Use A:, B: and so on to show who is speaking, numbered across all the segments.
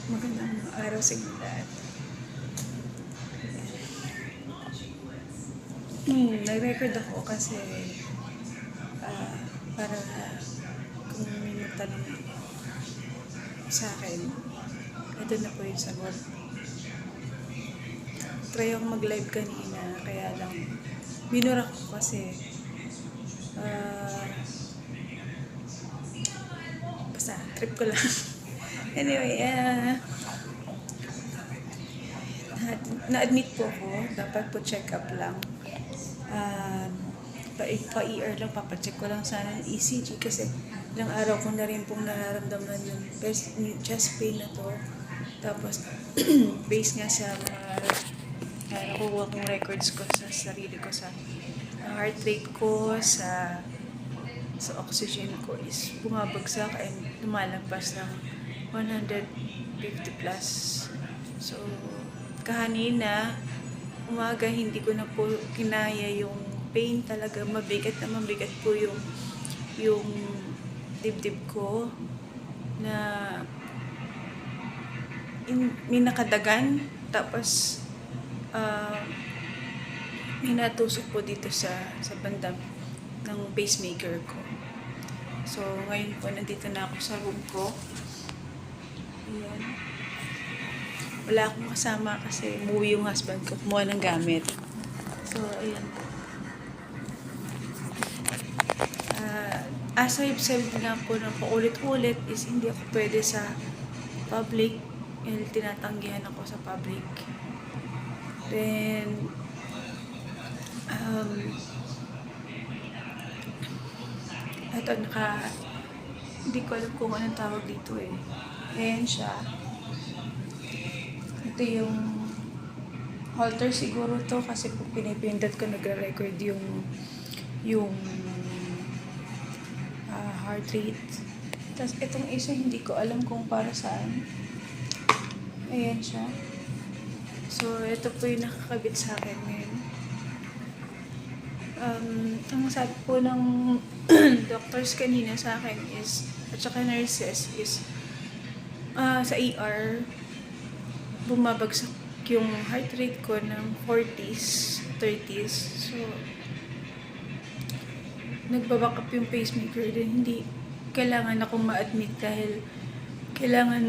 A: Magandang araw sa inyo lahat. Nag-record ako kasi para kung may magtanong sa akin, ito na po yung sagot. Try akong mag-live kanina, kaya lang minura ko kasi basta trip ko lang. Anyway, na-admit po ako, dapat po check up lang. Pa-ER lang, papacheck ko lang sana ng ECG kasi ilang araw ko na rin pong nararamdaman yung chest pain na to. Tapos, based nga sa mga nakukuha kong records ko sa sarili ko, sa heart rate ko, sa oxygen ko is bumabagsak and lumalagpas ng 150 plus. So, kahanina, umaga hindi ko na po kinaya yung pain talaga. Mabigat po yung dibdib ko na may nakadagan. Tapos, may natusok po dito sa bandang ng pacemaker ko. So, ngayon po, nandito na ako sa room ko. Ayan. Wala akong kasama kasi umuwi yung husband ko, kumuha ng gamit. So, ayan. As I've said nga po na paulit-ulit is hindi ako pwede sa public. Tinatanggihan ako sa public. Then, ito, hindi ko alam kung anong tawag dito eh. Ayan siya. Ito yung halter siguro to kasi kung pinipindot ko nagre-record yung heart rate. Tapos itong isa hindi ko alam kung para saan. Ayan siya. So ito po yung nakakabit sa akin ngayon. Ang sabi po ng doctors kanina sa akin is, at saka nurses is, sa ER, bumabagsak yung heart rate ko ng 40s, 30s. So, nagbaback up yung pacemaker din. Hindi kailangan akong ma-admit dahil kailangan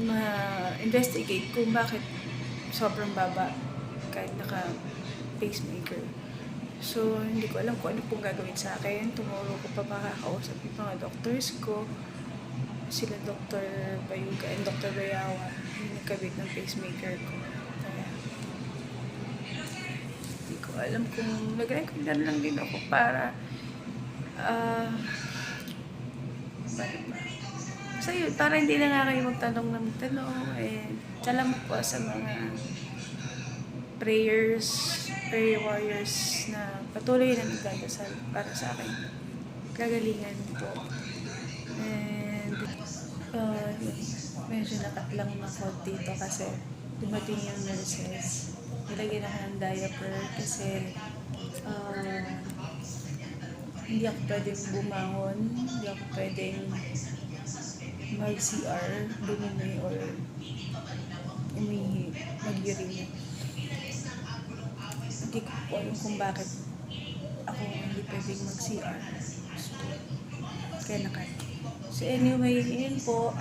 A: ma-investigate kung bakit sobrang baba kahit naka-pacemaker. So, hindi ko alam kung ano pong gagawin sa akin. Tomorrow ko pa makakausap yung mga doctors ko. Sila Dr. Bayuga and Dr. Bayawa, yung nagkabit ng pacemaker ko. Kaya, hindi ko alam kung nag-record lang din ako para so yun, para hindi na nga kayo magtanong ng tanong. Salamat po sa mga prayer warriors na patuloy na nagdadasal para sa akin. Kagalingan po. And medyo nakatlang ako dito kasi dumating yung nurses. Nilagyan ako ng diaper kasi hindi ako pwedeng bumangon, hindi ako pwedeng mag-CR, dumumi or umihi, mag-urine. Hindi ko po alam kung bakit ako hindi pwedeng mag-CR. So, kaya nakat. So anyway, yun po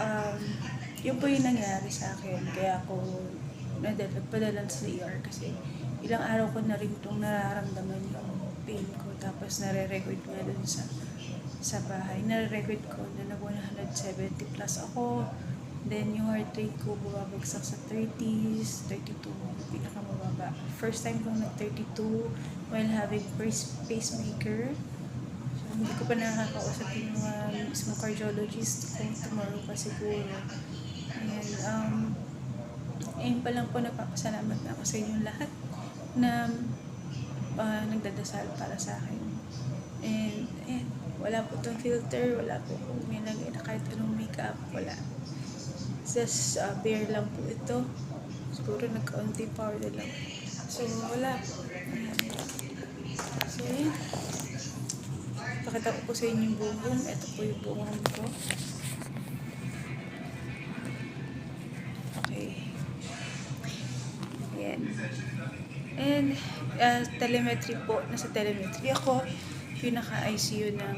A: yung nangyari sa akin. Kaya ako nagpadala sa ER kasi ilang araw ko na rin itong nararamdaman yung pain ko. Tapos nare-record nga dun sa bahay. Nare-record ko na nag-170 plus ako. Then yung heart rate ko bumabagsak sa 30s, 32, pinakamababa. First time kong nag-32 while having pacemaker. Hindi ko pa nakakausap yung mga mismo cardiologist kung tomorrow pa siguro. Ayan, ayun pa lang po, nagpapasalamat na ako sa inyong lahat na nagdadasal para sa akin. And wala po itong filter, wala po may lagay na kahit anong makeup, wala. Just bare lang po ito. Siguro nagkaunting powder lang. So, wala po. Ayan. So, ayan. Pakita ko po sa inyo yung buhong. Ito po yung buhong ko. And telemetry po, nasa telemetry ako, pinaka-ICU ng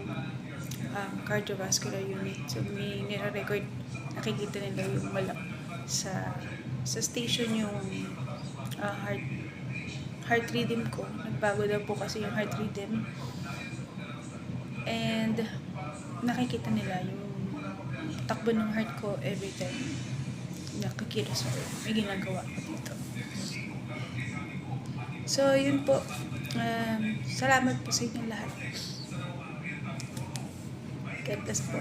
A: cardiovascular unit. So may nire-record, nakikita nila yung sa station yung heart rhythm ko. Nagbago daw po kasi yung heart rhythm. And nakikita nila yung takbo ng heart ko every time nakikilos ako. May ginagawa ko dito. So, yun po. Salamat po sa inyong lahat. God bless po.